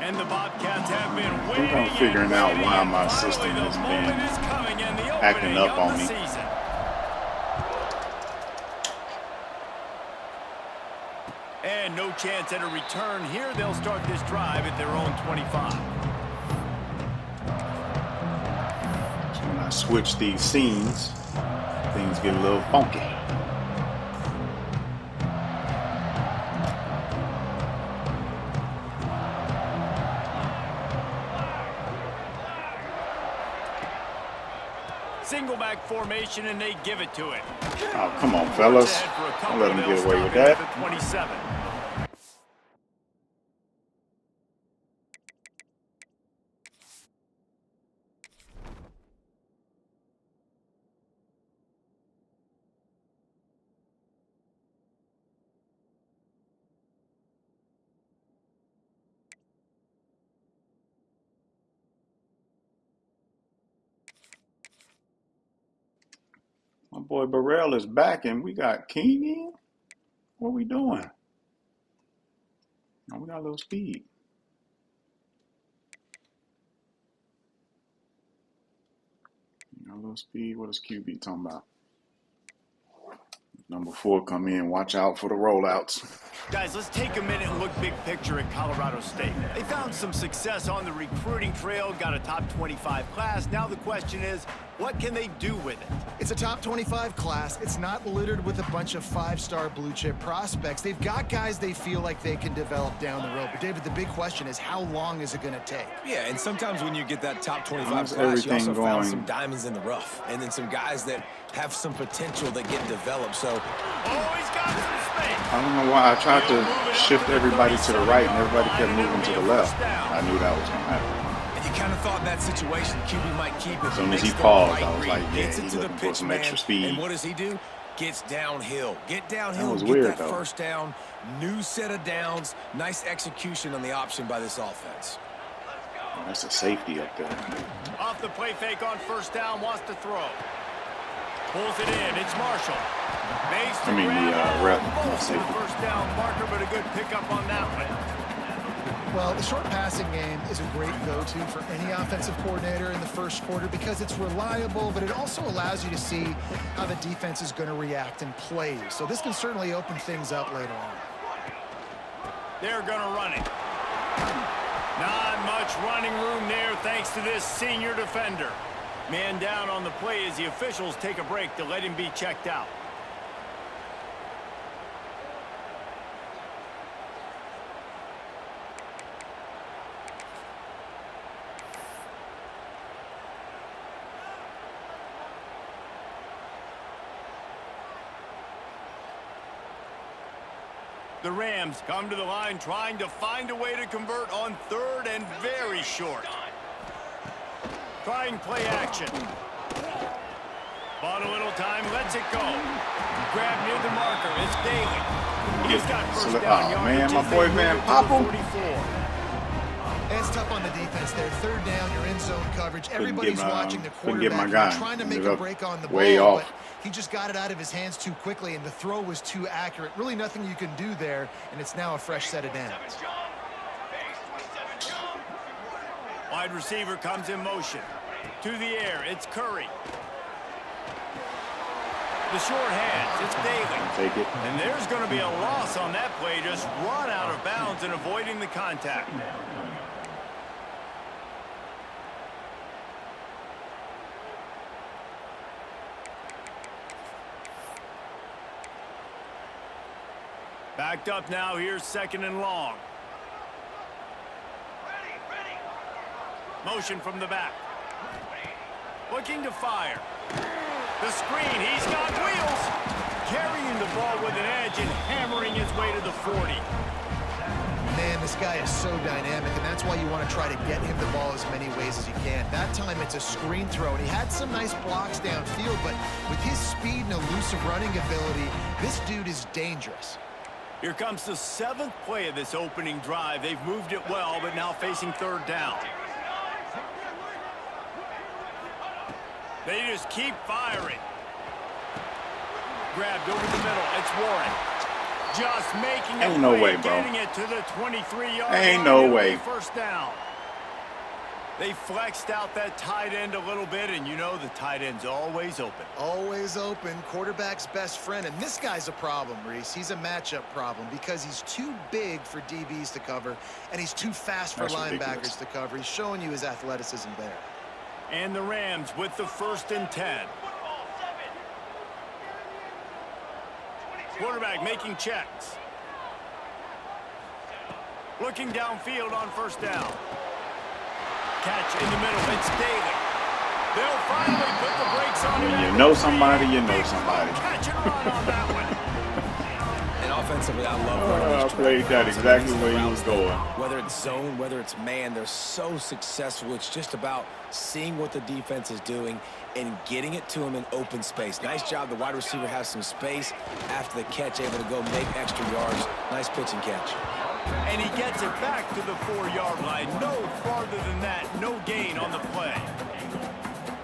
And the Bobcats have been waiting. I'm figuring out why my system has been acting up on me. And no chance at a return here. They'll start this drive at their own 25. So when I switch these scenes, things get a little funky. Single back formation, and they give it to it. Oh, come on, fellas. Don't let them get away with that. 27. My boy Burrell is back, and we got King in? What are we doing? Oh, we got a little speed. A little speed. What is QB talking about? Number 4 come in. Watch out for the rollouts. Guys, let's take a minute and look big picture at Colorado State. They found some success on the recruiting trail, got a top 25 class. Now the question is, what can they do with it? It's a top 25 class. It's not littered with a bunch of 5-star blue chip prospects. They've got guys they feel like they can develop down the road. But David, the big question is, how long is it going to take? Yeah, and sometimes when you get that top 25 class, you also found some diamonds in the rough. And then some guys that have some potential that get developed. So, always got some space. I don't know why I tried to shift everybody to the right and everybody kept moving to the left. I knew that was going to happen. And you kind of thought in that situation, QB might keep it. As soon as he paused, I was like, yeah, he's looking for some extra speed. And what does he do? Gets downhill. Get downhill, that was get weird, that though. first down. New set of downs. Nice execution on the option by this offense. Oh, that's a safety up there. Off the play fake on first down, wants to throw. Pulls it in. It's Marshall. I mean, the rep. Safety. First down marker, but a good pickup on that one. Well, the short passing game is a great go-to for any offensive coordinator in the first quarter because it's reliable, but it also allows you to see how the defense is going to react and play. So this can certainly open things up later on. They're going to run it. Not much running room there thanks to this senior defender. Man down on the play as the officials take a break to let him be checked out. The Rams come to the line trying to find a way to convert on third and very short. Trying play action. Bought a little time, lets it go. Grab near the marker, it's Daly. He's got first down yardage. Man, my boy Van Poppel. It's tough on the defense there. Third down, you're in zone coverage. Everybody's watching the quarterback. Trying to make a break on the ball, but he just got it out of his hands too quickly, and the throw was too accurate. Really nothing you can do there, and it's now a fresh set of downs. Wide receiver comes in motion. To the air, it's Curry. The short hands, it's Daly. Take it. And there's going to be a loss on that play. Just run out of bounds and avoiding the contact. Backed up now, here's second and long. Motion from the back. Looking to fire. The screen, he's got wheels. Carrying the ball with an edge and hammering his way to the 40. Man, this guy is so dynamic, and that's why you want to try to get him the ball as many ways as you can. That time, it's a screen throw, and he had some nice blocks downfield, but with his speed and elusive running ability, this dude is dangerous. Here comes the 7th play of this opening drive. They've moved it well, but now facing third down. They just keep firing. Grabbed over the middle. It's Warren. Just making Ain't no way, bro. Getting it to the 23-yard Ain't line. no way. First down. They flexed out that tight end a little bit, and you know the tight end's always open. Always open. Quarterback's best friend. And this guy's a problem, Reese. He's a matchup problem because he's too big for DBs to cover, and he's too fast for linebackers to cover. He's showing you his athleticism there. And the Rams with the 1st and 10. Quarterback making checks. Looking downfield on 1st down. Catch in the middle. It's Daly. They'll finally put the brakes on him. When you know somebody, you know somebody. Catch and run on that one. And offensively, I love I played that exactly where he was going. Whether it's zone, whether it's man, they're so successful. It's just about seeing what the defense is doing and getting it to him in open space. Nice job. The wide receiver has some space after the catch, able to go make extra yards. Nice pitch and catch. And he gets it back to the 4-yard line. No farther than that. No gain on the play.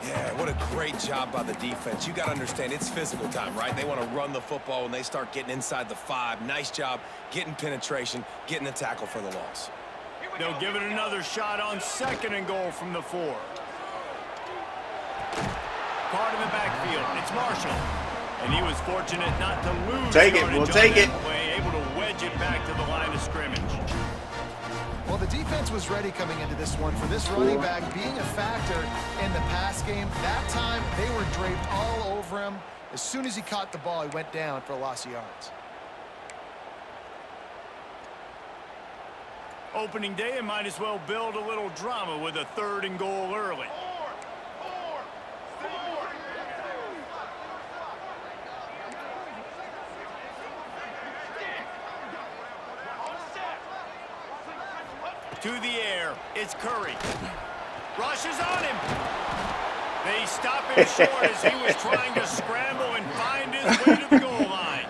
Yeah, what a great job by the defense. You got to understand, it's physical time, right? They want to run the football when they start getting inside the 5. Nice job getting penetration, getting the tackle for the loss. They'll give it another shot on 2nd and goal from the 4. Part in the backfield. It's Marshall. And he was fortunate not to lose. Take it. We'll take it. Play, able to wedge it back to the line of scrimmage. Well, the defense was ready coming into this one for this running back being a factor in the pass game. That time, they were draped all over him. As soon as he caught the ball, he went down for a loss of yards. Opening day, and might as well build a little drama with a 3rd and goal early. To the air, it's Curry. Rushes on him. They stop him short as he was trying to scramble and find his way to the goal line.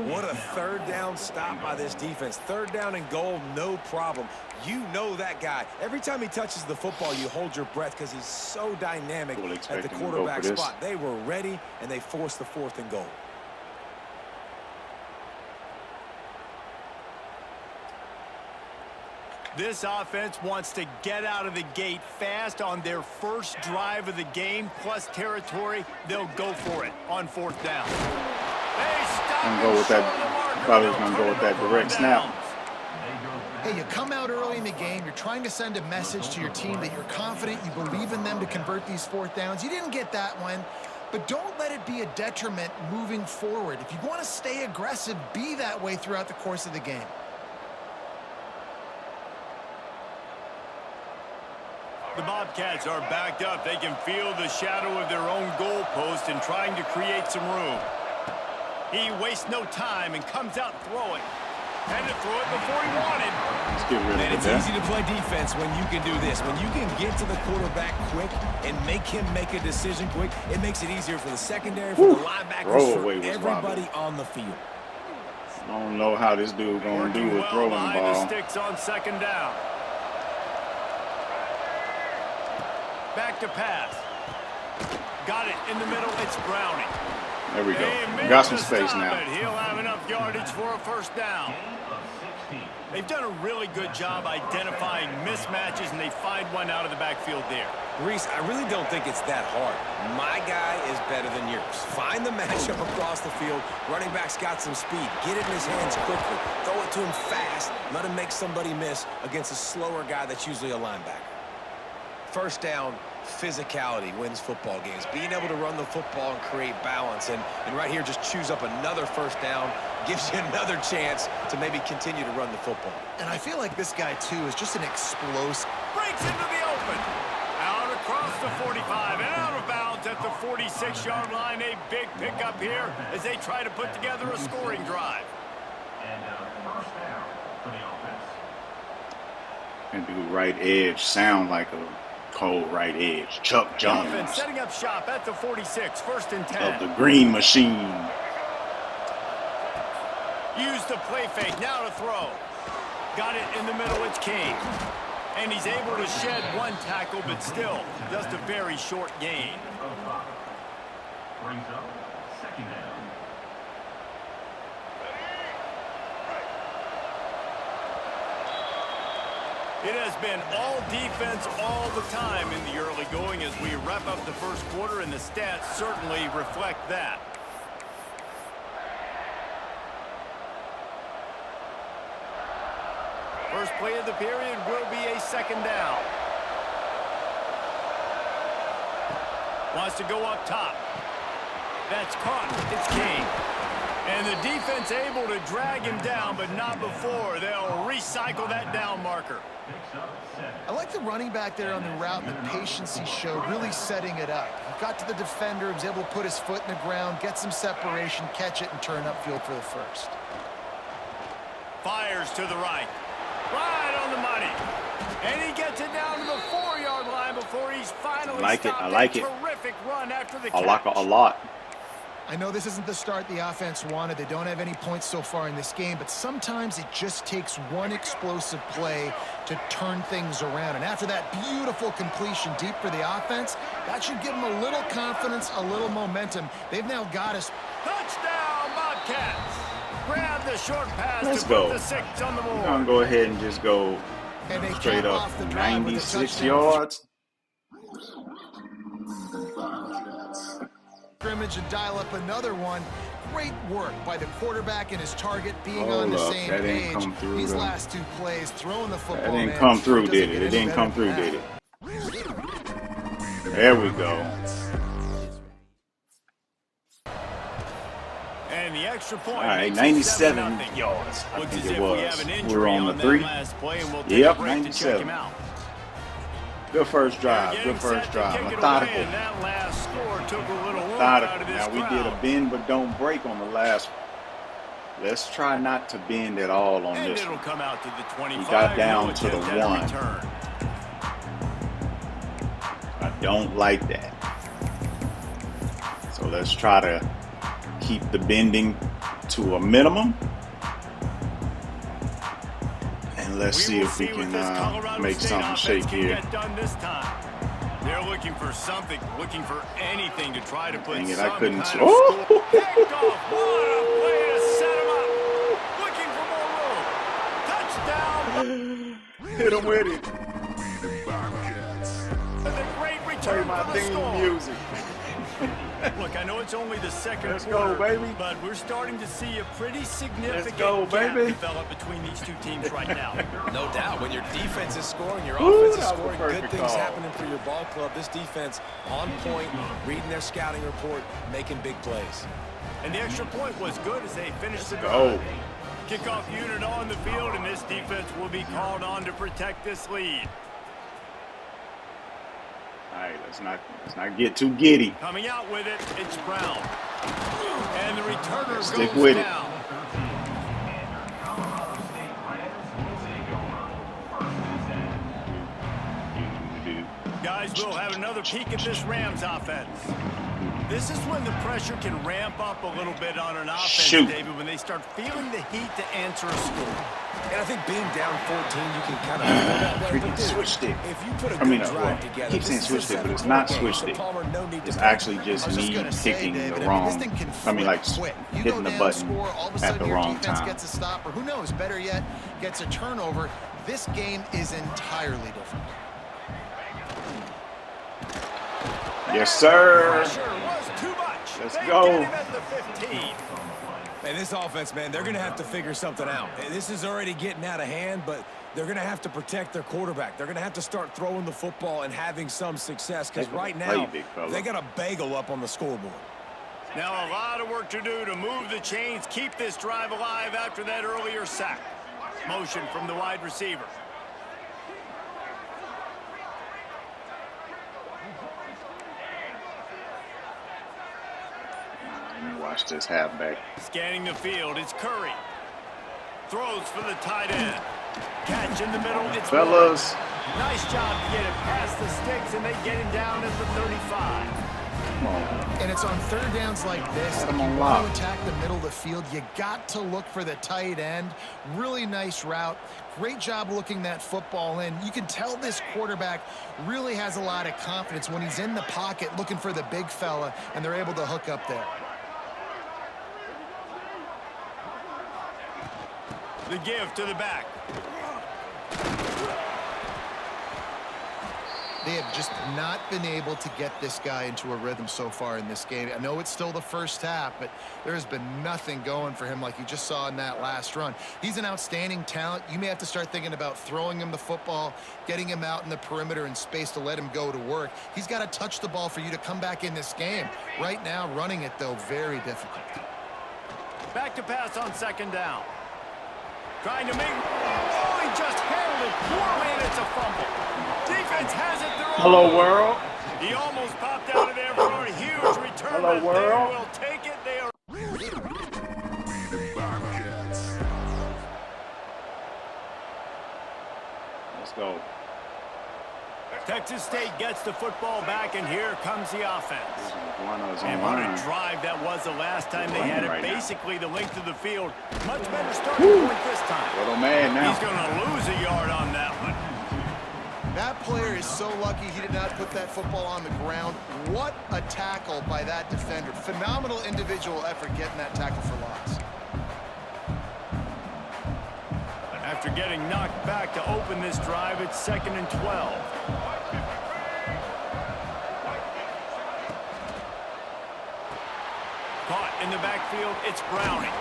What a 3rd down stop by this defense. 3rd down and goal, no problem. You know that guy. Every time he touches the football, you hold your breath because he's so dynamic at the quarterback spot. They were ready, and they forced the 4th and goal. This offense wants to get out of the gate fast on their first drive of the game, plus territory. They'll go for it on 4th down. I'm gonna go with that. Probably was gonna go with that direct snap. Hey, you come out early in the game. You're trying to send a message to your team that you're confident, you believe in them to convert these 4th downs. You didn't get that one, but don't let it be a detriment moving forward. If you want to stay aggressive, be that way throughout the course of the game. The Bobcats are backed up. They can feel the shadow of their own goalpost and trying to create some room. He wastes no time and comes out throwing. Had to throw it before he wanted. Let's get rid of it. And it's easy to play defense when you can do this. When you can get to the quarterback quick and make him make a decision quick, it makes it easier for the secondary, for the linebackers, for everybody on the field. I don't know how this dude gonna do with throwing the ball. The sticks on 2nd down. Back to pass. Got it in the middle. It's Browning. There we go. We got some space now. He'll have enough yardage for a 1st down. They've done a really good job identifying mismatches, and they find one out of the backfield there. Reese, I really don't think it's that hard. My guy is better than yours. Find the matchup across the field. Running back's got some speed. Get it in his hands quickly. Throw it to him fast. Let him make somebody miss against a slower guy that's usually a linebacker. 1st down, physicality wins football games. Being able to run the football and create balance. And right here, just choose up another 1st down. Gives you another chance to maybe continue to run the football. And I feel like this guy, too, is just an explosive. Breaks into the open. Out across the 45 and out of bounds at the 46-yard line. A big pickup here as they try to put together a scoring drive. First down for the offense. And do right edge sound like a cold right edge. Chuck Jones. Offense setting up shop at the 46, 1st and 10. Of the green machine. Use the play fake, now to throw. Got it in the middle, it's King. And he's able to shed one tackle, but still, just a very short gain. Brings up 2nd down. It has been all defense all the time in the early going as we wrap up the first quarter, and the stats certainly reflect that. First play of the period will be a second down. Wants to go up top. That's caught. It's King. And the defense able to drag him down, but not before. They'll recycle that down marker. I like the running back there on the route and the patience he showed, really setting it up. He got to the defender, was able to put his foot in the ground, get some separation, catch it, and turn upfield for the first. Fires to the right. Right on the money. And he gets it down to the 4-yard line before he's finally stopped. I like it. Terrific run after the catch. I like it a lot. I know this isn't the start the offense wanted. They don't have any points so far in this game, but sometimes it just takes one explosive play to turn things around. And after that beautiful completion deep for the offense, that should give them a little confidence, a little momentum. They've now got us. Touchdown, Bobcats. Grab the short pass Let's to go. put the 6 on the board. I'm going to go ahead and just go And they straight cap up off the drive with a 96 touchdown. yards. Scrimmage and dial up another one. Great work by the quarterback and his target being on the same that didn't page. come through, These though. last two plays, throwing the football. That didn't man, come through, doesn't did get it? It any didn't better come through, than did that. it? There we go. And the extra point. All right, makes it 97 7-0. yards. I Looks think as it if we have was. an We injury were on the that 3. last play, and we'll take Yep, a break to check 97. him out. Good first drive. They're Good getting set first to drive. kick it away, Methodical. and that last score took a little work out of Methodical. this Now we did a crowd. bend but don't break on the last one. Let's try not to bend at all on And this it'll one. come out to the 25. We got down No to the attempt at a 1. return. I don't like that. So let's try to keep the bending to a minimum. And let's see will if we see what can this Colorado make State something offense shake can here. get done this time. They're looking for something, looking for anything to try to put Dang it, some I couldn't. kind of Oh! score. Picked off. What a play to set him up. Looking for more room. Touchdown. Hit him with it. With a great Play return my for the theme score. music. Look, I know it's only the second Let's quarter, go, baby. but we're starting to see a pretty significant go, gap baby. develop between these two teams right now. No doubt. When your defense is scoring, your Ooh, offense is that was a scoring, good perfect things call. happening for your ball club. This defense on point, reading their scouting report, making big plays. And the extra point was good as they finished the Go. drive. Kickoff unit on the field, and this defense will be called on to protect this lead. All right, let's not get too giddy. Coming out with it, it's Brown. And the returner Stick goes with it. down. Guys, we'll have another peek at this Rams offense. This is when the pressure can ramp up a little bit on an offense, Shoot. David, when they start feeling the heat to answer a score. And I think being down 14, you can kind of feel that way. Freaking But dude, switch stick. if you put a I good mean, drive well, together, keep saying this is switch a stick, but it's 7-point not game. switch So stick. Palmer, no need to It's panic. actually just I was me gonna say, picking David, the I mean, this wrong. thing can I mean, like flip quick. You hitting go the down, button score, all of a at sudden the your wrong defense time. gets a stop, or who knows, better yet, gets a turnover. This game is entirely different. Yes, sir. Pressure was too much. Let's They go. get him at the 15. And this offense, man, they're going to have to figure something out. This is already getting out of hand, but they're going to have to protect their quarterback. They're going to have to start throwing the football and having some success because Take a right play, now, big fella. they got a bagel up on the scoreboard. Now a lot of work to do to move the chains, keep this drive alive after that earlier sack. Motion from the wide receiver. Let me watch this halfback. Scanning the field, it's Curry. Throws for the tight end. Catch in the middle, it's Fellas. Moore. Nice job to get it past the sticks, and they get him down at the 35. Come on. And it's on third downs like this. Got If him you on want lock. to attack the middle of the field, you got to look for the tight end. Really nice route. Great job looking that football in. You can tell this quarterback really has a lot of confidence when he's in the pocket looking for the big fella, and they're able to hook up there. The give to the back. They have just not been able to get this guy into a rhythm so far in this game. I know it's still the first half, but there has been nothing going for him like you just saw in that last run. He's an outstanding talent. You may have to start thinking about throwing him the football, getting him out in the perimeter and space to let him go to work. He's got to touch the ball for you to come back in this game. Right now, running it, though, very difficult. Back to pass on second down. Trying to make... Oh, he just handled it poorly, and it's a fumble. Defense has it. Hello, world. He almost popped out of there for a huge return. Hello, world. They will take it. They are... Let's go. Texas State gets the football back, and here comes the offense. And what a drive that was the last time they had it. Right basically the length of the field. Much better starting point this time. Little man now. He's going to lose a yard on that one. That player is so lucky he did not put that football on the ground. What a tackle by that defender. Phenomenal individual effort getting that tackle for loss. After getting knocked back to open this drive, it's 2nd and 12. Caught in the backfield, it's Browning.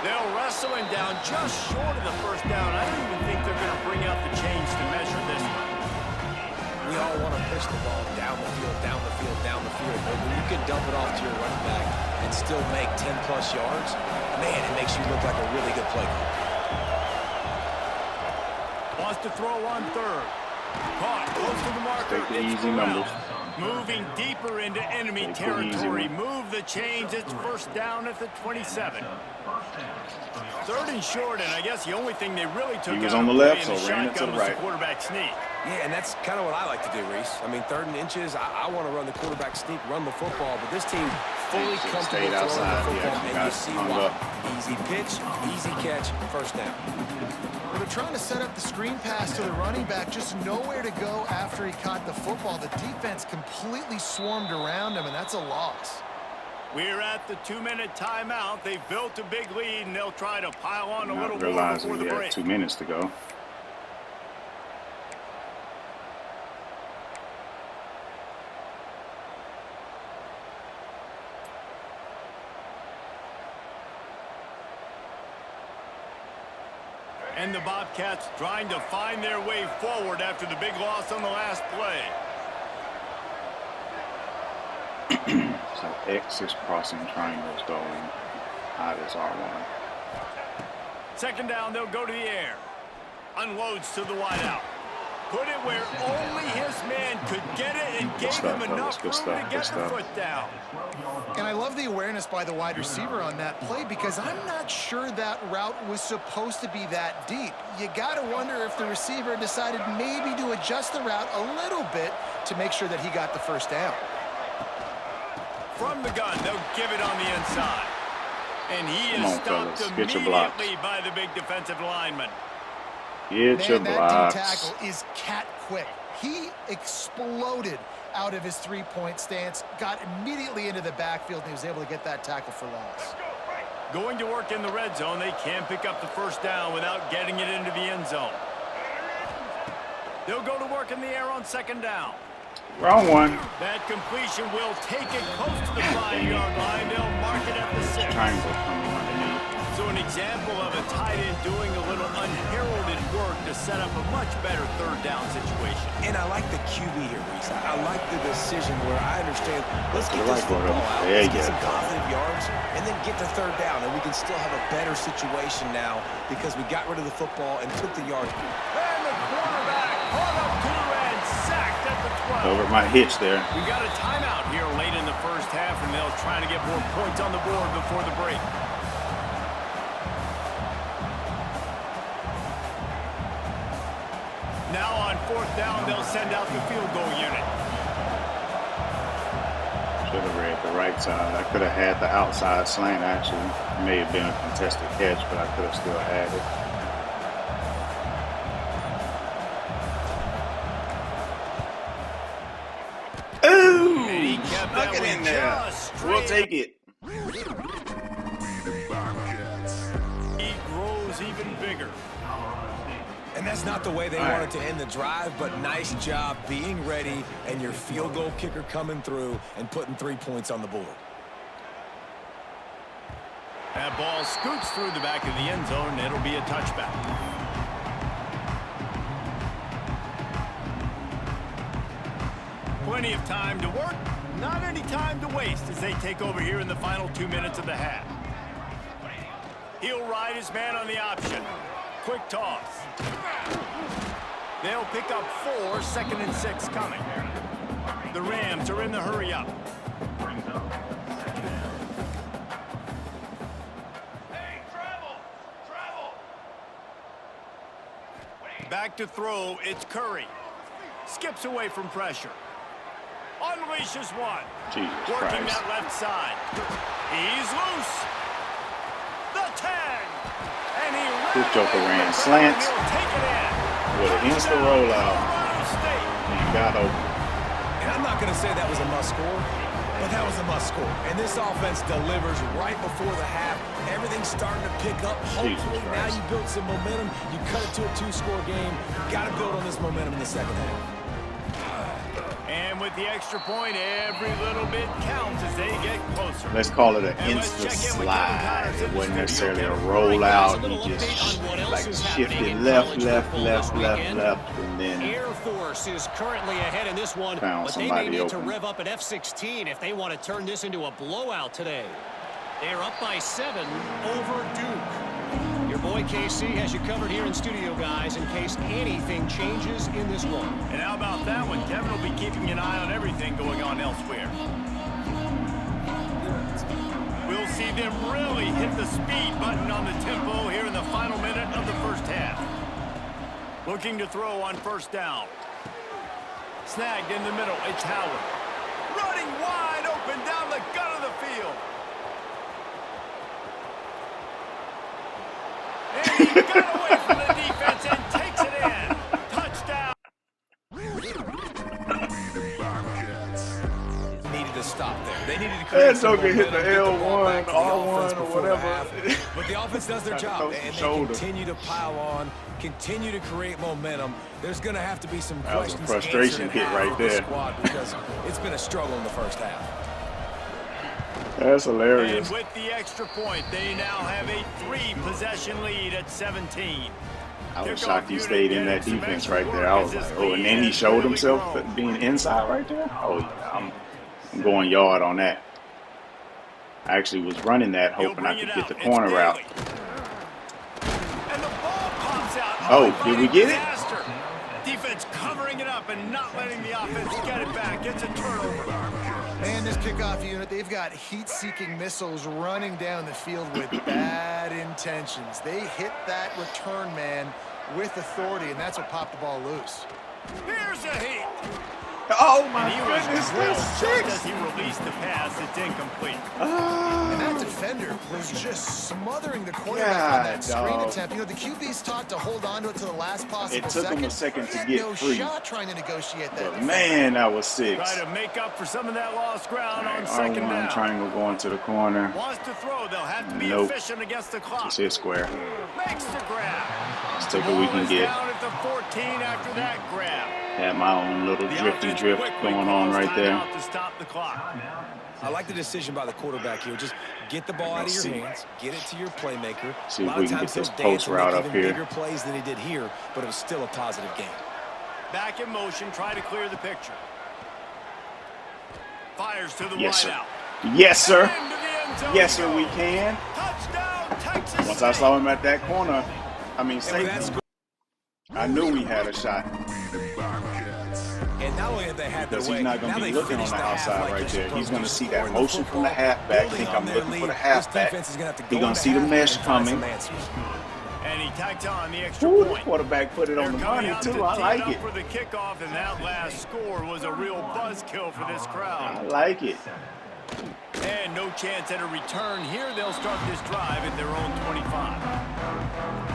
They'll wrestle him down just short of the first down. I don't even think they're going to bring out the chains to measure this one. We all want to push the ball down the field, down the field, down the field. But when you can dump it off to your running back and still make 10-plus yards, man, it makes you look like a really good play caller. Wants to throw on third. Caught close to the marker. Take the It's easy Gordow. numbers. Moving deeper into enemy territory. Move the chains. It's first down at the 27. 3rd and short, and I guess the only thing they really took He was out on the of left, play in so ran it to shotgun the was right. the quarterback sneak. Yeah, and that's kind of what I like to do, Reese. I mean, 3rd and inches, I want to run the quarterback sneak, run the football, but this team fully Should've comfortable stayed throwing outside. the He football, actually and got you see hung why. up. Easy pitch, easy catch, first down. Well, they're trying to set up the screen pass to the running back, just nowhere to go after he caught the football. The defense completely swarmed around him, and that's a loss. We're at the 2-minute timeout. They've built a big lead, and they'll try to pile on a little Not more realizing before we the had break. 2 minutes to go. And the Bobcats trying to find their way forward after the big loss on the last play. So X is crossing triangles going. I is R1. 2nd down, they'll go to the air. Unloads to the wideout. Put it where only his man could get it and gave him enough room to get the foot down. And I love the awareness by the wide receiver on that play because I'm not sure that route was supposed to be that deep. You got to wonder if the receiver decided maybe to adjust the route a little bit to make sure that he got the first down. From the gun, they'll give it on the inside. And he is stopped Get your blocks. immediately by the big defensive lineman. Get your Man, that blocks. D-tackle is cat quick. He exploded out of his three-point stance, got immediately into the backfield, and he was able to get that tackle for loss. Going to work in the red zone. They can't pick up the first down without getting it into the end zone. They'll go to work in the air on 2nd down. Wrong one. That completion will take it close to the 5-yard line. They'll mark it at the 6. Triangle coming underneath. So an example of a tight end doing a little unheralded work to set up a much better 3rd down situation. And I like the QB here, Reese. I like the decision where I understand, let's get this Gordow. football out, There let's you get go. some positive yards, and then get to 3rd down, and we can still have a better situation now because we got rid of the football and took the yard. And the quarterback caught up to and sacked at the 12. Over my hitch there. We got a timeout here late in the first half, and they'll try to get more points on the board before the break. Now on 4th down, they'll send out the field goal unit. Should have read the right side. I could have had the outside slant actually. It may have been a contested catch, but I could have still had it. Ooh! And he kept that Stuck it one in there. just We'll straight. take it. He grows even bigger. And And that's not the way they wanted to end the drive, but nice job being ready and your field goal kicker coming through and putting 3 points on the board. That ball scoots through the back of the end zone, and it'll be a touchback. Plenty of time to work, not any time to waste as they take over here in the final 2 minutes of the half. He'll ride his man on the option. Quick toss. They'll pick up 4, 2nd and 6 coming. The Rams are in the hurry up. Back to throw, it's Curry. Skips away from pressure. Unleashes one. Jesus Working Christ. that left side. He's loose. The tag. And he This joker ran slants take it in. with an instant rollout Colorado State. and got open. And I'm not going to say that was a must score, but that was a must score. And this offense delivers right before the half. Everything's starting to pick up. Hopefully now you build some momentum. You cut it to a 2-score game. Got to build on this momentum in the second half. And with the extra point, every little bit counts as they get closer. Let's call it an And let's instant check in with slide. Kevin Connors It in the wasn't necessarily a studio. rollout. He just like shifted left, and then Air Force is currently ahead in this one, found but they may somebody need to open. rev up an F-16 if they want to turn this into a blowout today. They're up by 7 over Duke. Your boy KC has you covered here in studio, guys, in case anything changes in this one. And how about that one? Kevin will be keeping an eye on everything going on elsewhere. We'll see them really hit the speed button on the tempo here in the final minute of the first half. Looking to throw on first down. Snagged in the middle. It's Howard. Running wide open down the gut of the field. And he got away from the defense and takes it in. Touchdown. Needed to stop there. They needed to create That some joker hit the momentum, get the ball L1, back to the offense R1, or before the whatever. half. But the offense does their Tried to job, throw some and they shoulder. continue to pile on, continue to create momentum. There's going to have to be some That was a questions frustration answered hit at right half with the there. squad because it's been a struggle in the first half. That's And hilarious. with the extra point, they now have a 3-possession lead at 17. I was shocked he stayed in that defense right there. I was like, oh, and then he showed himself being inside right there. Oh, yeah, I'm going yard on that. I actually was running that, hoping I could get the corner route. And the ball pops out. Oh, did we get it? Disaster. Defense covering it up and not letting the offense get it back. It's a turnover. Man, this kickoff unit, they've got heat-seeking missiles running down the field with bad intentions. They hit that return man with authority, and that's what popped the ball loose. Here's a heat. Oh, my And he was goodness, drilled that's just as 6. he released the pass. It's incomplete. And that defender was just smothering the quarterback on that screen dog. attempt. You know, the QB's taught to hold on to it to the last possible It took him a second He to had get no free. shot trying to negotiate that. But man, that was 6. Try to make up for some of that lost ground on R1 second down. triangle going to the corner. Wants to throw. They'll have to be Nope. efficient against the clock. Just hit square. Makes the grab. Let's take what we Ball can is get. down at the 14 after that grab. Had my own little The drifty offense drift quickly going on calls right there. timeout to stop the clock. I like the decision by the quarterback here. Just get the ball out of Let's your see. hands, get it to your playmaker. See a if lot we of can times get this he'll dance post and route make up even here. bigger plays than he did here, but it was still a positive game. Back in motion, try to clear the picture. Fires to the Yes, sir. wideout. Yes, sir. Into the end zone Yes, sir, we goes. can. Touchdown, Texas Once I State. saw him at that corner, I mean, And with that safety, I knew we had a shot. And not only have they had their Because way, he's not going now to be they looking on finish the half outside like right they're there. He's supposed going to, to see scoring that the motion from the football, halfback, building think on I'm their looking for lead. the This halfback. defense is going to have to He go gonna into see the half mesh and find coming. some answers. And he tacked on the extra Ooh, the point. quarterback put it on the They're coming money, out too. to I tee like up it. for the kickoff, and that last score was a real buzzkill for this I crowd. like it. And no chance at a return here. They'll start this drive at their own 25.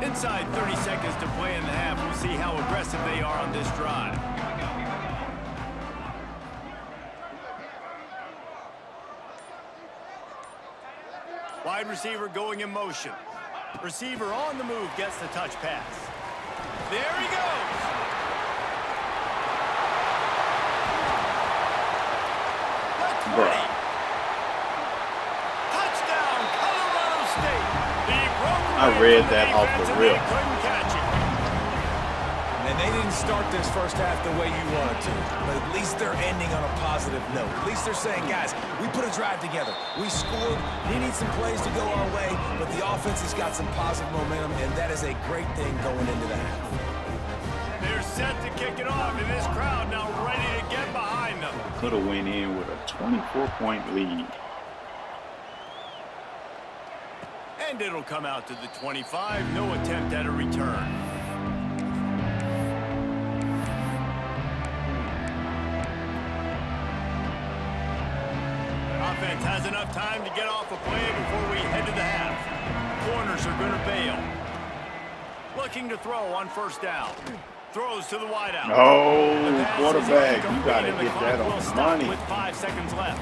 Inside 30 seconds to play in the half. We'll see how aggressive they are on this drive. Wide receiver going in motion. Receiver on the move gets the touch pass. There he goes. The 20. Touchdown, Colorado State. He broke I read that off the defense and rip. they couldn't catch it. And they didn't start this first half the way you wanted to, but at least they're ending on a positive note. At least they're saying, guys, we put a drive together. We scored. We need some plays to go our way, but the offense has got some positive momentum, and that is a great thing going into the half. They're set to kick it off, and this crowd now ready to get behind them. Could have went in with a 24-point lead. And it'll come out to the 25. No attempt at a return. Offense has enough time to get off a play before we head to the half. Corners are going to bail. Looking to throw on first down. Throws to the wideout. Oh, quarterback, you got to get that on the money. With 5 seconds left.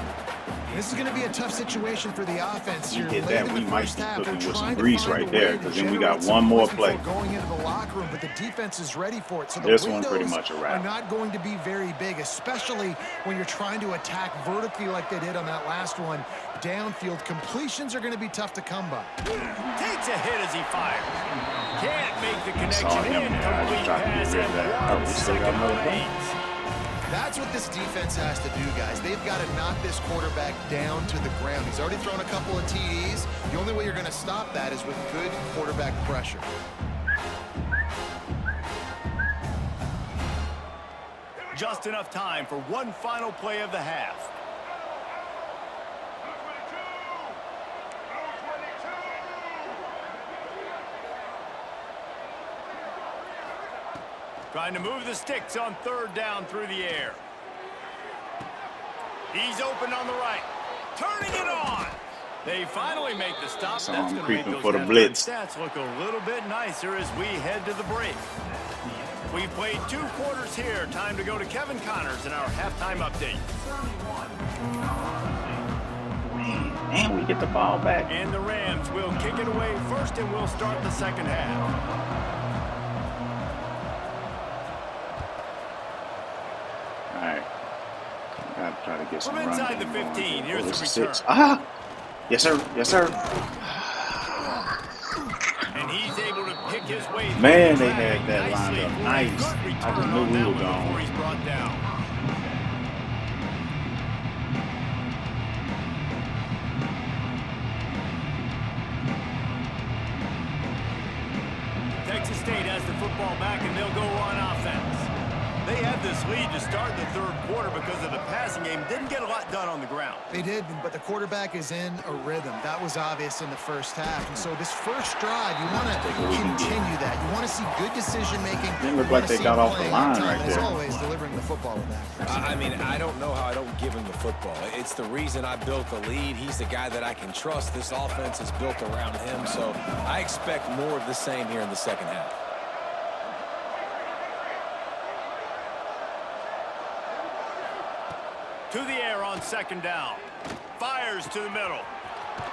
This is going to be a tough situation for the offense You here. hit Late that, in we the might first be half, cooking they're with some trying to grease find right a there, way to because then we generate got some one more points play. before going into the locker room, but the defense is ready for it. So the This one pretty windows much a wrap. are not going to be very big, especially when you're trying to attack vertically like they did on that last one. Downfield completions are going to be tough to come by. Takes a hit as he fires. Can't make the Saw connection. him there. I just Incomplete tried to pass get rid of that. and Oh, 1 we still got second another play. remains. That's what this defense has to do, guys. They've got to knock this quarterback down to the ground. He's already thrown a couple of TDs. The only way you're going to stop that is with good quarterback pressure. Just enough time for one final play of the half. Trying to move the sticks on third down through the air. He's open on the right. Turning it on. They finally make the stop. So That's I'm going to make creeping those for the halftime blitz. stats look a little bit nicer as we head to the break. We've played 2 quarters here. Time to go to Kevin Connors in our halftime update. And we get the ball back. And the Rams will kick it away first, and we'll start the second half. All right. Gotta try to get some From run inside game the going. 15, here's Oh, the this is return. 6. Ah! Yes, sir. Yes, sir. And he's able to pick his way through Man, the they drag had that lined nicely up for a nice. good I return just on knew we that were one gone. before he's brought down. Texas State has the football back, and they'll go on offense. They had this lead to start the third quarter because of the passing game. Didn't get a lot done on the ground. They did, but the quarterback is in a rhythm. That was obvious in the first half. And so this first drive, you want to continue that. You want to see good decision-making. Didn't look like they got off the line right As there. always, delivering the football with that. I mean, I don't know how I don't give him the football. It's the reason I built the lead. He's the guy that I can trust. This offense is built around him, so I expect more of the same here in the second half. To the air on second down. Fires to the middle.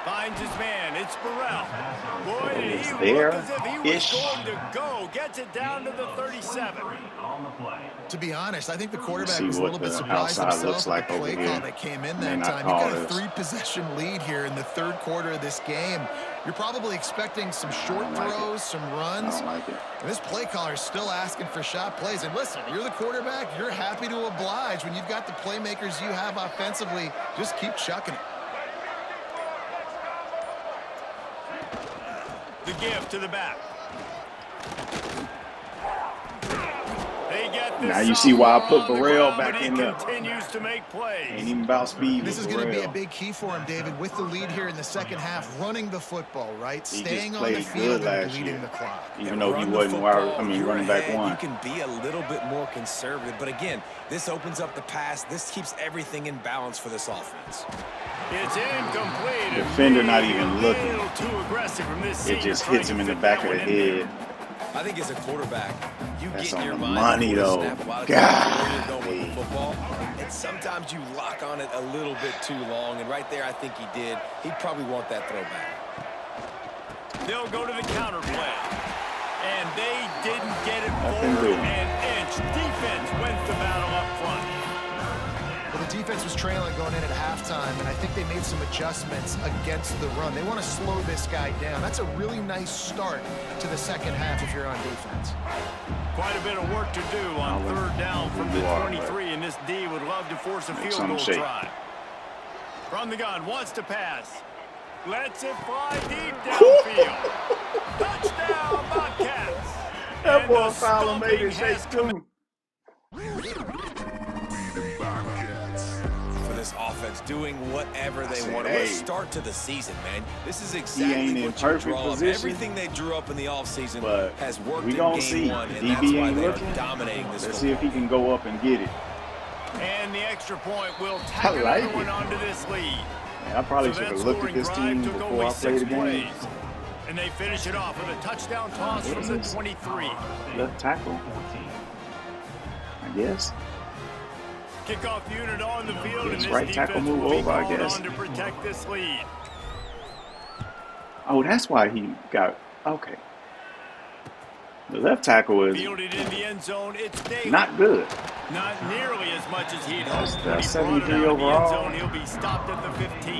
Finds his man. It's Burrell. Boy, did he look as if he was going to go. Gets it down to the 37. To be honest, I think the quarterback See was a what little bit the surprised outside himself looks with like the play over call here. that came in May that not time. call You've got a this. 3-possession lead here in the third quarter of this game. You're probably expecting some short throws, some I runs. don't like it. And this play caller is still asking for shot plays. And listen, you're the quarterback. You're happy to oblige. When you've got the playmakers you have offensively, just keep chucking it. The give to the back. They get this Now you see why I put sophomore on the Burrell ground, back but he in there. continues to make plays. Ain't even about speed. This is with going to be a Burrell. big key for him, David, with the lead here in the second half, running the football, right? He Staying just on the played field good and last bleeding year. the clock. Even though he Run the wasn't football, you're running back ahead, one. You can be a little bit more conservative. But again, this opens up the pass. This keeps everything in balance for this offense. It's incomplete. Defender not even A looking. little too aggressive from this It just senior hits him in trying the to back fit of that the one in there. head. I think as a quarterback, you That's get in your on the mind money, before the though. snap a lot of times where you're God. going with the football, and sometimes you lock on it a little bit too long. And right there, I think he did. He'd probably want that throwback. They'll go to the counter play. And they didn't get it forward an inch. Defense wins the battle up front. Well, the defense was trailing going in at halftime, and I think they made some adjustments against the run. They want to slow this guy down. That's a really nice start to the second half if you're on defense. Quite a bit of work to do on third down from the 23, and this D would love to force a field goal try. From the gun, wants to pass. Lets it fly deep downfield. Touchdown, Bobcats. That boy finally made his shake too. For this offense, doing whatever they want. What a start to the season, man. This is exactly what you draw up. Everything they drew up in the offseason has worked in game one, and that's why they are dominating this. Let's see if he can go up and get it. And the extra point will tack another one onto this lead. Man, I probably should have looked at this team before I played the game. And they finish it off with a touchdown toss from the 23. Left tackle, I guess. Kickoff unit on the field, and this right tackle defense move will be over, I called guess. on to protect this lead. Oh, that's why he got okay. The left tackle is Fielded in the end zone. It's Daly. not good. Not nearly as much as he'd hoped. That's When he brought it 73 out of the end overall. zone, he'll be stopped at the 15.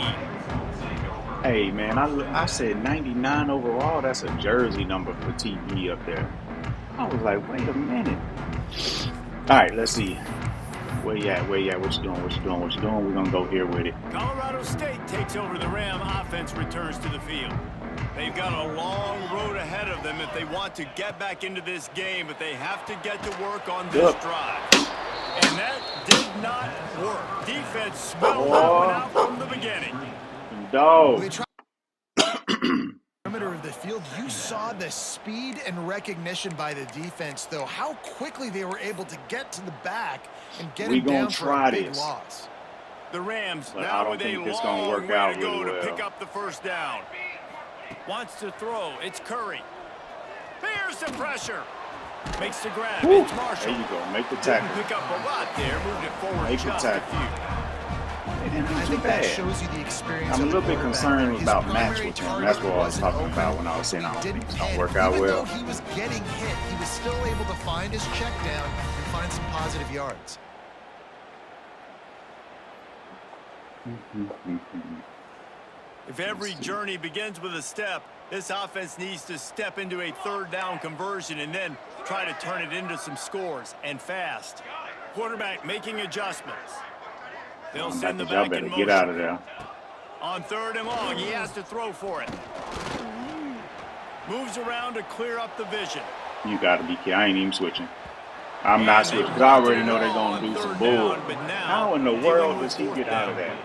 Hey, man, I said 99 overall. That's a jersey number for TB up there. I was like, wait a minute. All right, let's see. Where you at? What you doing? We're going to go here with it. Colorado State takes over the Ram. Offense returns to the field. They've got a long road ahead of them if they want to get back into this game, but they have to get to work on this drive. And that did not work. Defense smelled that one out from the beginning. Dog. Perimeter of the field, you saw the speed and recognition by the defense, though. How quickly they were able to get to the back and get him down for a big loss. The Rams But I now don't with a think this long gonna work way out to go really to well. pick up the first down. Wants to throw. It's Curry. There's the pressure. Makes the grab. Woo. It's Marshall. There you go. Make the Didn't tackle. pick up a lot there. Moved it forward Make the just a tackle. few. They didn't do I too think that bad. shows you the experience. I'm a of the little bit quarterback. concerned His about primary match with him. target That's what I was wasn't talking open. about when I was saying I don't He think didn't it's going to panic. work out Even well. though he was getting hit, he was still able to find his check down and find some positive yards. If every journey begins with a step, this offense needs to step into a third down conversion and then try to turn it into some scores, and fast. Quarterback making adjustments. They'll send the back in motion. Get out of there. On third and long, he has to throw for it. Moves around to clear up the vision. You got to be kidding. I ain't even switching. I'm not switching because I already know they're going to do some bull. How in the world does he get out of that?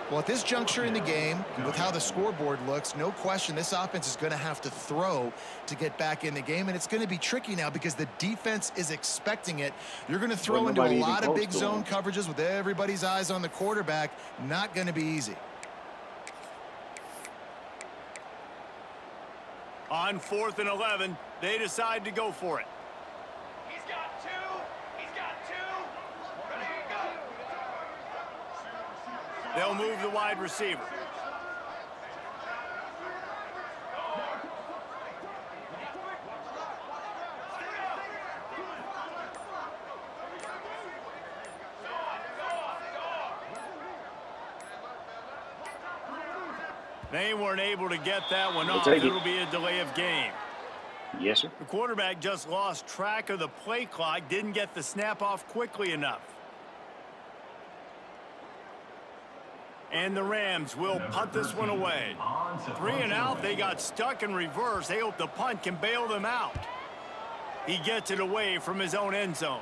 Well, at this juncture in the game, with how the scoreboard looks, no question this offense is going to have to throw to get back in the game, and it's going to be tricky now because the defense is expecting it. You're going to throw into a lot of big zone coverages with everybody's eyes on the quarterback. Not going to be easy. On 4th and 11, they decide to go for it. He's got two. He's got two. Ready to go. They'll move the wide receiver. They weren't able to get that one off. It'll be a delay of game. Yes, sir. The quarterback just lost track of the play clock, didn't get the snap off quickly enough. And the Rams will punt this one away. 3 and out, they got stuck in reverse. They hope the punt can bail them out. He gets it away from his own end zone.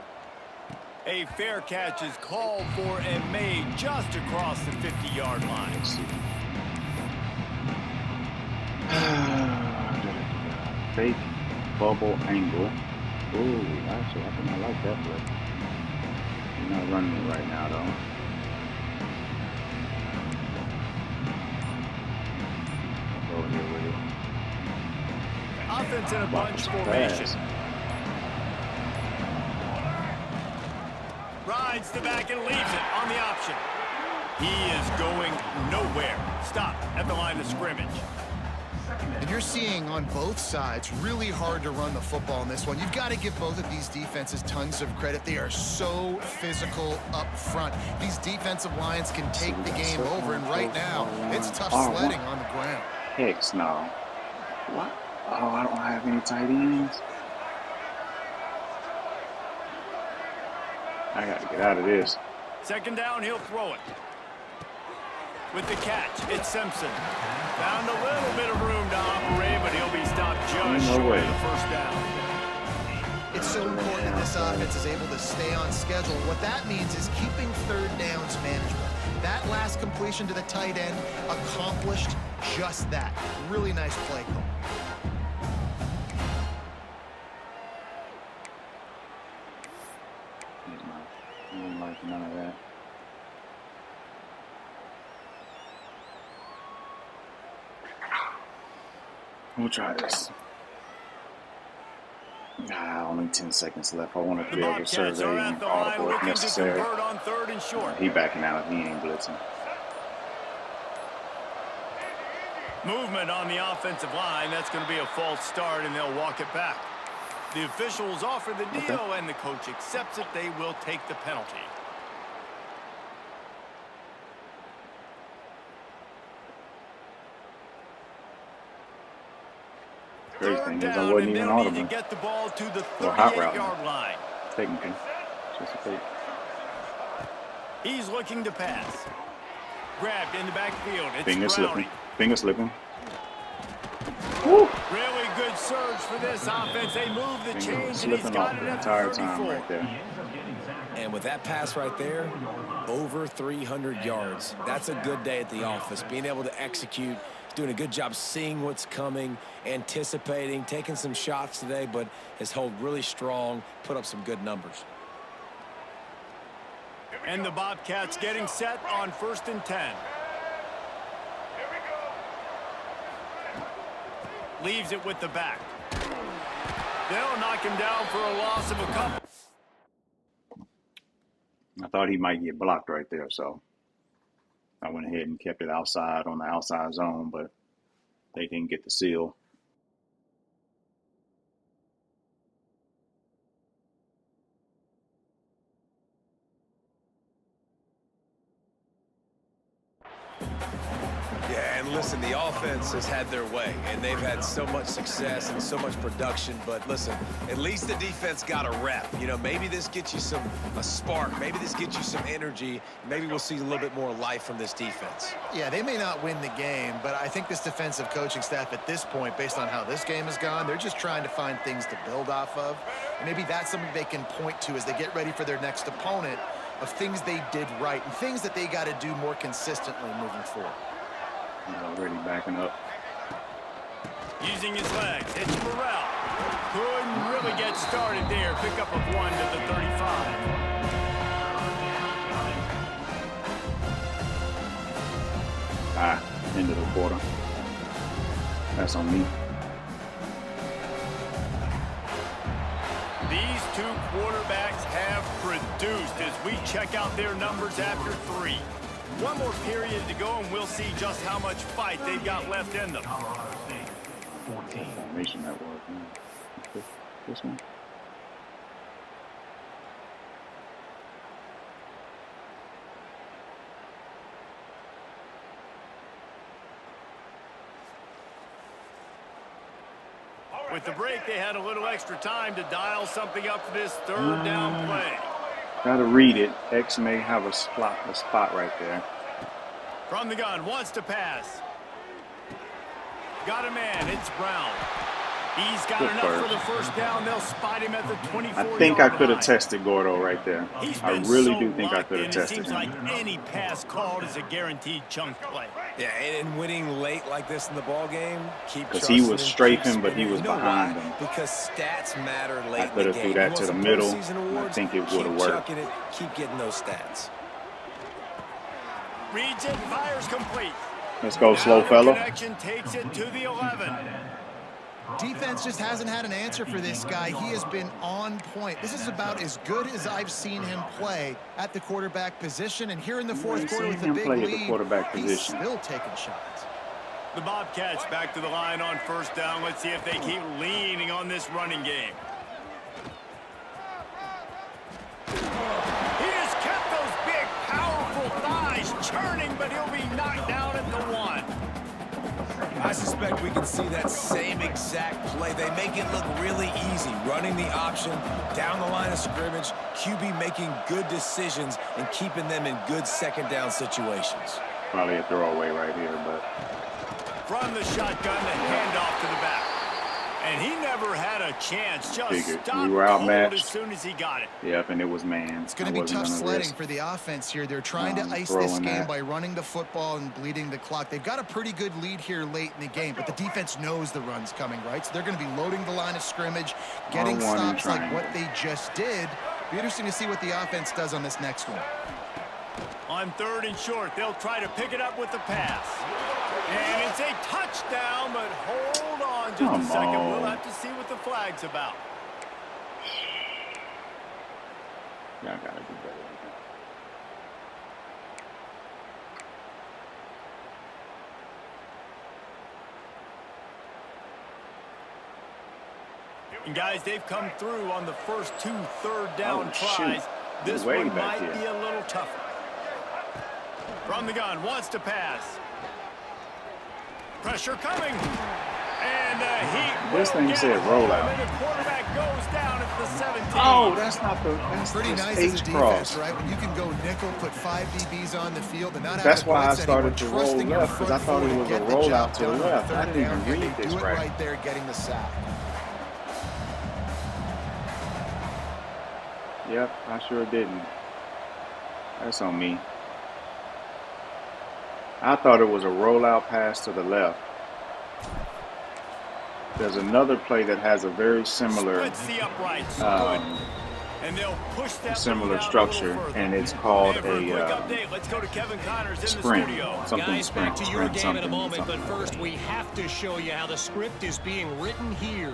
A fair catch is called for and made just across the 50-yard line. Fake bubble angle. Ooh, actually, I think I like that play. You're not running it right now, though. I'll go here with it. Offense in a bunch formation. Rides the back and leaves it on the option. He is going nowhere. Stop at the line of scrimmage. And you're seeing on both sides really hard to run the football in this one. You've got to give both of these defenses tons of credit. They are so physical up front. These defensive lines can take the game over, and right now it's tough sledding on the ground. Heck no. What? Oh, I don't have any tight ends. I got to get out of this. Second down, he'll throw it. With the catch, it's Simpson. Found a little bit of room to operate, but he'll be stopped just short of the first down. It's so important that this offense is able to stay on schedule. What that means is keeping third downs manageable. That last completion to the tight end accomplished just that. Really nice play call. I don't like none of that. We'll try this. Only 10 seconds left. I wanted to be able to survey and audible if necessary. On third and short. He backing out. He ain't blitzing. Movement on the offensive line. That's going to be a false start, and they'll walk it back. The officials offer the deal, and the coach accepts it. They will take the penalty. Crazy thing is, I wasn't even audible. Get the ball to the 38-yard line. Technically, just a fake. He's looking to pass. Grabbed in the backfield. It's Finger slipping. Finger slipping. Woo. Really good surge for this offense. They move the chains, and he's got it at the 34. Right there. And with that pass right there, over 300 yards. That's a good day at the office. Being able to execute, doing a good job seeing what's coming, anticipating, taking some shots today, but has held really strong, put up some good numbers. And the Bobcats getting set on 1st and 10. Leaves it with the back. They'll knock him down for a loss of a couple. I thought he might get blocked right there, so I went ahead and kept it outside on the outside zone, but they didn't get the seal. Yeah, and listen, the offense has had their way, and they've had so much success and so much production. But listen, at least the defense got a rep. You know, maybe this gets you a spark. Maybe this gets you some energy. Maybe we'll see a little bit more life from this defense. Yeah, they may not win the game, but I think this defensive coaching staff at this point, based on how this game has gone, they're just trying to find things to build off of. And maybe that's something they can point to as they get ready for their next opponent, of things they did right and things that they got to do more consistently moving forward. He's already backing up. Using his legs, it's Burrell. Couldn't really get started there. Pickup of 1 to the 35. End of the quarter. That's on me. These two quarterbacks have produced as we check out their numbers after 3. One more period to go, and we'll see just how much fight they've got left in them. Formation that was. This one. With the break, they had a little extra time to dial something up for this third down play. Gotta read it. X may have a spot right there. From the gun, wants to pass. Got a man, it's Brown. He's got enough for the first down. They'll spot him at the 24-yard line. I think I could have tested Gordow right there. I really do think I could have tested him. It seems like any pass called is a guaranteed chunk play. Yeah, and winning late like this in the ball game, keep because he was strafing, but he was behind him. Because stats matter late I could have threw that to the middle. I think it would have worked. Keep getting those stats. Reads it, fires complete. Let's go, slow fella. Connection takes it to the 11. Defense just hasn't had an answer for this guy. He has been on point. This is about as good as I've seen him play at the quarterback position. And here in the fourth quarter with a big lead, he's still taking shots. The Bobcats back to the line on first down. Let's see if they keep leaning on this running game. He has kept those big, powerful thighs churning, but he'll be knocked down at the 1. I suspect we can see that same exact play. They make it look really easy, running the option down the line of scrimmage, QB making good decisions and keeping them in good second down situations. Probably a throwaway right here, but From the shotgun, the handoff to the back. And he never had a chance. Just figured stopped we were cold outmatched. as soon as he got it. Yep, and it was man. It's going to be tough sledding for the offense here. They're trying to ice this throwing game that. by running the football and bleeding the clock. They've got a pretty good lead here late in the game, but the defense knows the run's coming, right? So they're going to be loading the line of scrimmage, getting R1 and stops like triangle. what they just did. Be interesting to see what the offense does on this next one. On 3rd and short, they'll try to pick it up with the pass. And it's a touchdown, but hold on just Come a second. on. We'll have to see what the flag's about. Y'all gotta do better than that. And guys, they've come through on the first 2 third-down Oh, tries. shoot. This Way one back might here. be a little tougher. From the gun, wants to pass. Pressure coming. And he This will thing get said home, rollout. and the quarterback goes down at the 17. Oh, that's not the. That's Pretty just nice as a H defense, cross. right? When you can go nickel, put 5 DBs on the field, and not have That's to why I blitz anyone, started to roll trusting your left, 'cause I front thought it four was to a get the rollout job to the done on left. I third didn't down, even and read they this do it right. right there, getting the sack. Yep, I sure didn't. That's on me. I thought it was a rollout pass to the left. There's another play that has a very similar Splits the uprights. um, Good. And they'll push that similar lead out a structure, little further. and it's called And for a quick update, let's go to Kevin Connors in the sprint. studio. Something Guys, back sprint, to your sprint, game something, in a moment, but something. first we have to show you how the script is being written here.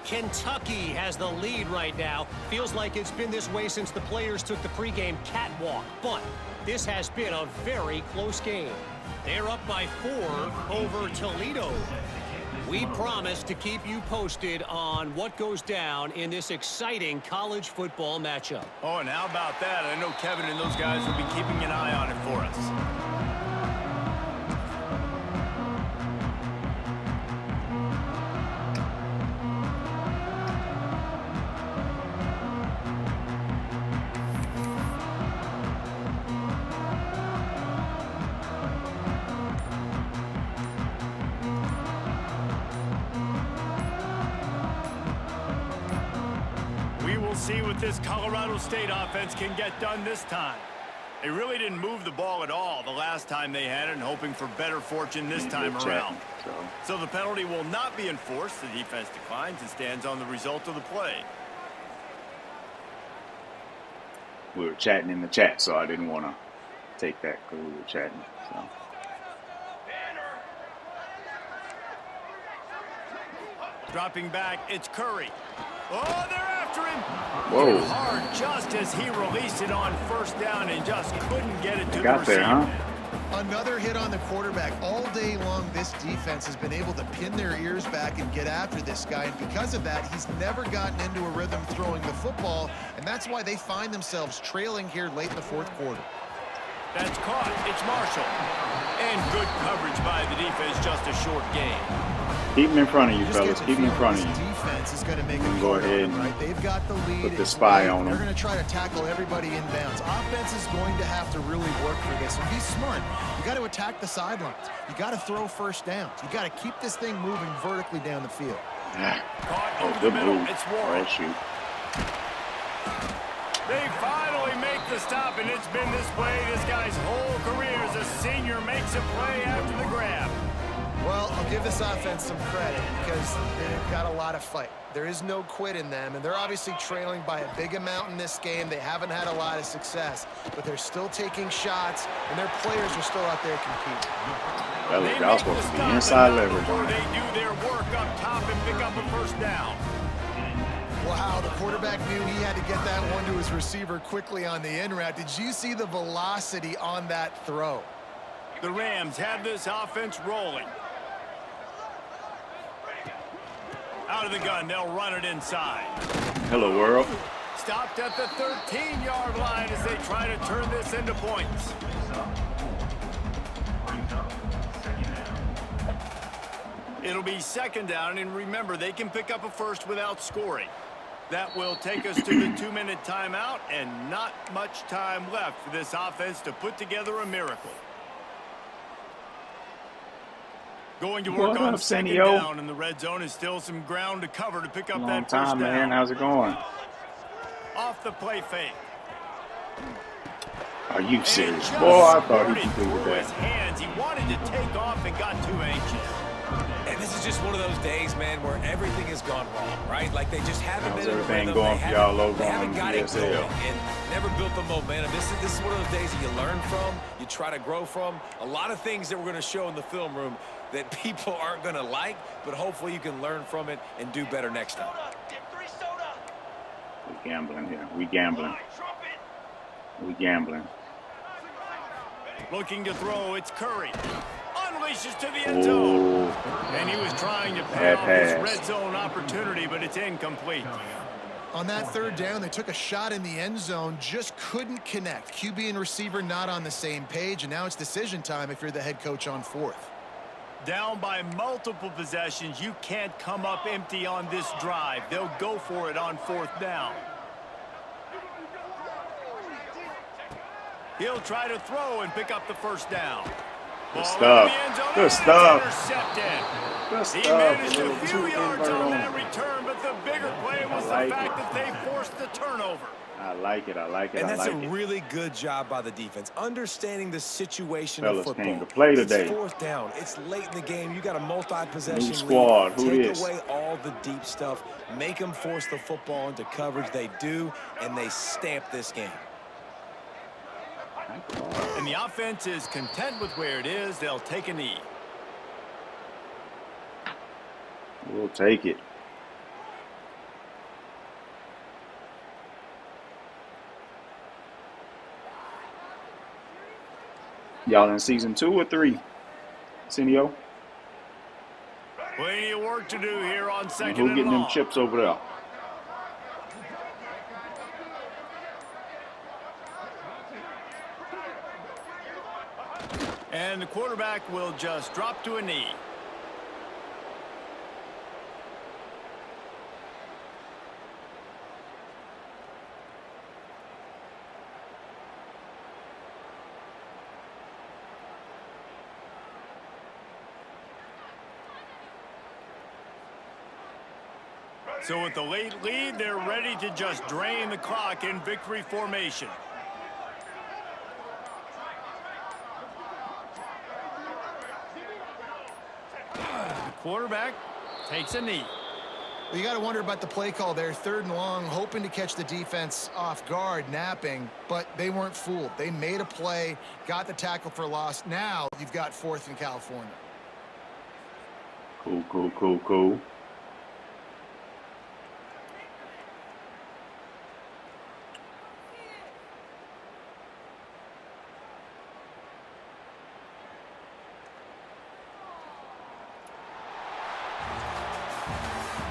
Kentucky has the lead right now. Feels like it's been this way since the players took the pregame catwalk, but this has been a very close game. They're up by 4 over Toledo. We promise to keep you posted on what goes down in this exciting college football matchup. Oh, and how about that? I know Kevin and those guys will be keeping an eye on it for us. We will see what this Colorado State offense can get done this time. They really didn't move the ball at all the last time they had it, and hoping for better fortune this time around. So the penalty will not be enforced. The defense declines and stands on the result of the play. We were chatting in the chat, so I didn't want to take that because we were chatting. So. Dropping back, it's Curry. Oh, they're after him. Whoa. Hit hard just as he released it on first down and just couldn't get it to the Got receiver. there, huh? Another hit on the quarterback. All day long, this defense has been able to pin their ears back and get after this guy. And because of that, he's never gotten into a rhythm throwing the football. And that's why they find themselves trailing here late in the fourth quarter. That's caught. It's Marshall. And good coverage by the defense, just a short game. Keep him in front of you, Just fellas. get the Keep him in feeling front of this you. defense is going to make You a can go call on ahead them, and right? They've got the lead. put the It's spy late. on They're them. going to try to tackle everybody inbounds. Offense is going to have to really work for this. And be smart. You got to attack the sidelines. You got to throw first downs. You got to keep this thing moving vertically down the field. Caught Oh, over the good middle. move. It's Warren. Oh, shoot. They finally make the stop, and it's been this way this guy's whole career as a senior makes a play after the grab. Well, I'll give this offense some credit because they've got a lot of fight. There is no quit in them, and they're obviously trailing by a big amount in this game. They haven't had a lot of success, but they're still taking shots, and their players are still out there competing. That They was y'all make supposed the to be stop, inside and not leverage before on they it. do their work up top and pick up a first down. Wow, the quarterback knew he had to get that one to his receiver quickly on the in route. Did you see the velocity on that throw? The Rams have this offense rolling. Out of the gun, they'll run it inside. Hello, world. Stopped at the 13-yard line as they try to turn this into points. It'll be second down, and remember, they can pick up a first without scoring. That will take us to the 2-minute timeout, and not much time left for this offense to put together a miracle. Going to work on second down, and the red zone is still some ground to cover to pick up that first down. Man. How's it going? Off the play fake. Are you serious? Boy, I thought he completed that. His hands. He wanted to take off and got too anxious. And this is just one of those days, man, where everything has gone wrong, right? Like they just haven't been in the everything rhythm. going for y'all over they on haven't got it DSL. going and never built the momentum. This is one of those days that you learn from, you try to grow from. A lot of things that we're going to show in the film room that people aren't going to like, but hopefully you can learn from it and do better next time. We gambling here. We gambling. We gambling. Looking to throw, it's Curry. Unleashes to the end zone. And he was trying to pay off his red zone opportunity, but it's incomplete. On that third down, they took a shot in the end zone, just couldn't connect. QB and receiver not on the same page, and now it's decision time if you're the head coach on fourth. Down by multiple possessions, you can't come up empty on this drive. They'll go for it on fourth down. He'll try to throw and pick up the first down. Good stuff. Good stuff. Good stuff. He managed a few yards on that return, but the bigger play was the fact that they forced the turnover. I like it. I like it. And that's a really good job by the defense, understanding the situation of football. Came to play today. It's fourth down. It's late in the game. You got a multi-possession New squad. lead. Who Take is? away all the deep stuff. Make them force the football into coverage. They do, and they stamp this game. And the offense is content with where it is. They'll take a knee. We'll take it. Y'all in season 2 or 3? Senio? Plenty of work to do here on second and long. Who getting them chips over there? And the quarterback will just drop to a knee. So with the late lead, they're ready to just drain the clock in victory formation. Quarterback takes a knee. Well, you got to wonder about the play call there. Third and long, hoping to catch the defense off guard, napping, but they weren't fooled. They made a play, got the tackle for loss. Now you've got fourth in California. Cool.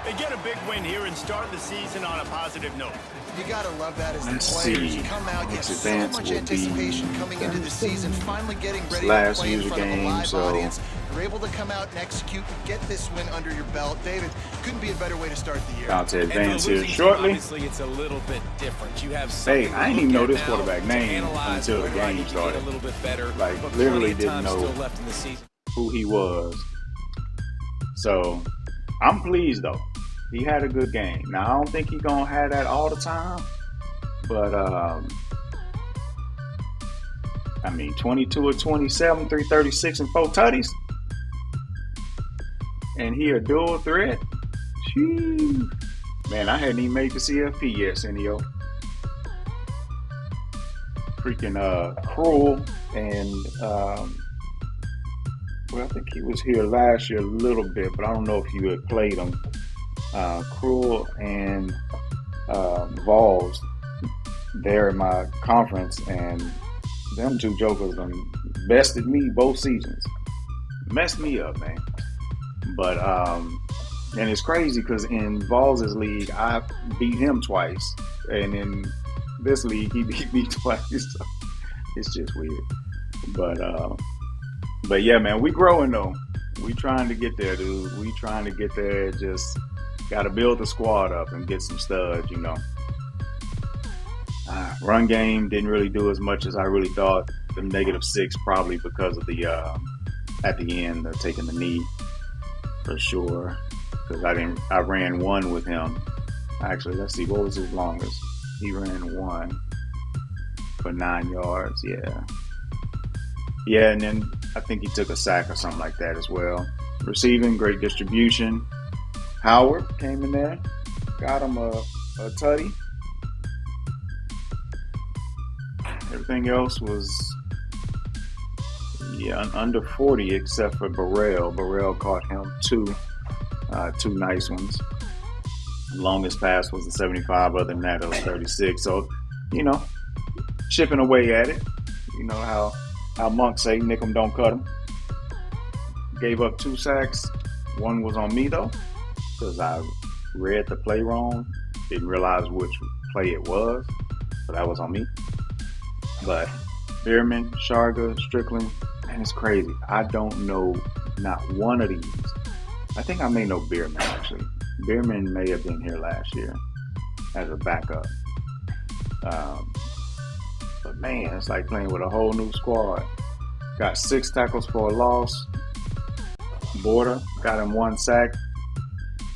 They get a big win here and start the season on a positive note. You got to love that as the Let's players see. come out. You have Next so advance much will anticipation be coming into the season, finally getting ready to last play in user front of a game, live so audience. You're able to come out and execute, get this win under your belt. David, couldn't be a better way to start the year. about to And advance for the here losing shortly. team, obviously, it's a little bit different. You have Hey, something I to didn't even know look this at now quarterback to name analyze until the where I game need to get started. a little bit better, Like, but literally plenty of time didn't know still left in the season. who he was. So I'm pleased though. He had a good game. Now I don't think he's gonna have that all the time, but I mean 22 or 27, 336 and 4 tutties. And he a dual threat. Sheesh. Man, I hadn't even made the CFP yet, Senio. Freaking Cruel and well, I think he was here last year a little bit, but I don't know if you had played him. Cruel and Vols there in my conference, and them two jokers done bested me both seasons. Messed me up, man. But And it's crazy because in Vols' league, I beat him twice. And in this league, he beat me twice. So it's just weird. But yeah, man, we growing though. We trying to get there, dude. We trying to get there. Just got to build the squad up and get some studs, you know. Run game didn't really do as much as I really thought. The -6 probably because of the at the end taking the knee for sure. Because I ran one with him. Actually, let's see, what was his longest? He ran one for 9 yards. Yeah, and then I think he took a sack or something like that as well. Receiving, great distribution. Howard came in there, got him a tutty. Everything else was, under 40 except for Burrell. Burrell caught him two nice ones. Longest pass was the 75. Other than that, it was 36. So, chipping away at it. You know how monks say, nick 'em, don't cut 'em. Gave up 2 sacks. One was on me, though, because I read the play wrong. Didn't realize which play it was. So that was on me. But Bierman, Sharga, Strickland, man, it's crazy. I don't know not one of these. I think I may know Bierman, actually. Bierman may have been here last year as a backup. But man, it's like playing with a whole new squad. Got 6 tackles for a loss. Border got him 1 sack.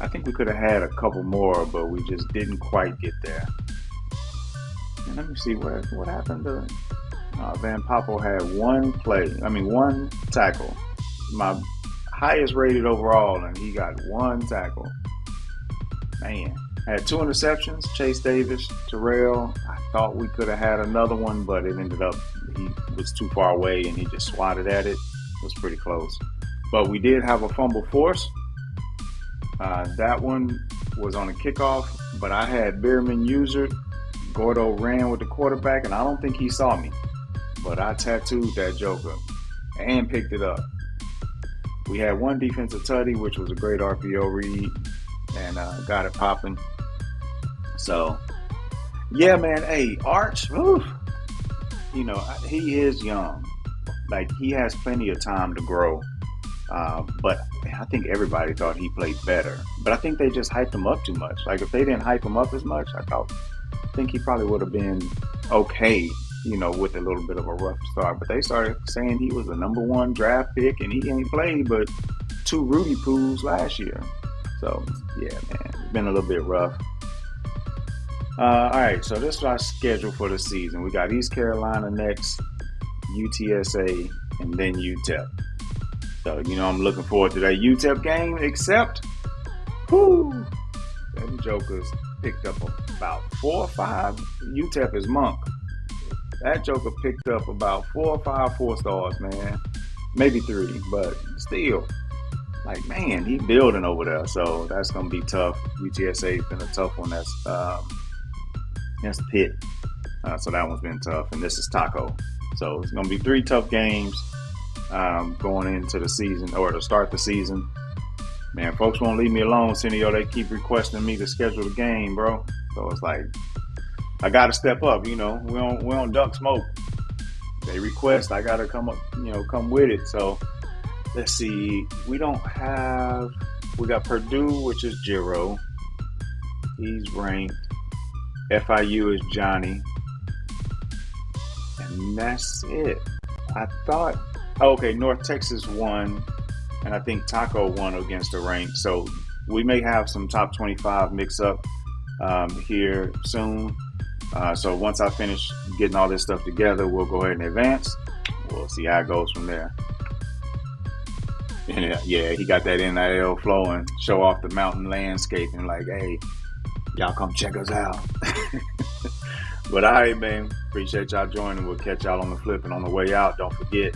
I think we could have had a couple more, but we just didn't quite get there. And let me see what happened to Van Poppel had 1 tackle. My highest rated overall, and he got 1 tackle. Man, had 2 interceptions. Chase Davis, Terrell. I thought we could have had another one, but it ended up he was too far away and he just swatted at it. It was pretty close. But we did have a fumble force. That one was on a kickoff, but I had Bierman user. Gordow ran with the quarterback, and I don't think he saw me. But I tattooed that joker and picked it up. We had 1 defensive tutty, which was a great RPO read, and got it popping. So, yeah, man. Hey, Arch, oof, he is young. Like, he has plenty of time to grow. But I think everybody thought he played better. But I think they just hyped him up too much. Like, if they didn't hype him up as much, I think he probably would have been okay, with a little bit of a rough start. But they started saying he was the #1 draft pick, and he ain't played but 2 Rudy Poos last year. So, yeah, man, it's been a little bit rough. All right, so this is our schedule for the season. We got East Carolina next, UTSA, and then UTEP. So, I'm looking forward to that UTEP game, except, them jokers picked up about 4 or 5. UTEP is Monk. That joker picked up about 4 or 5 4-stars, man. Maybe 3, but still. Like, man, he building over there, so that's going to be tough. UTSA's been a tough one. That's Pitt. So that one's been tough, and this is Taco. So it's going to be 3 tough games going into the season, or to start the season. Man, folks won't leave me alone, Cineo. They keep requesting me to schedule the game, bro. So it's like, I got to step up, We don't duck smoke. They request, I got to come up, come with it. So let's see. We got Purdue, which is Jiro. He's ranked. FIU is Johnny. And that's it. I thought, North Texas won. And I think Taco won against the rank. So we may have some top 25 mix up here soon. So once I finish getting all this stuff together, we'll go ahead and advance. We'll see how it goes from there. And yeah, he got that NIL flow and show off the mountain landscape and like, hey, y'all come check us out. But all right, man. Appreciate y'all joining. We'll catch y'all on the flip and on the way out. Don't forget,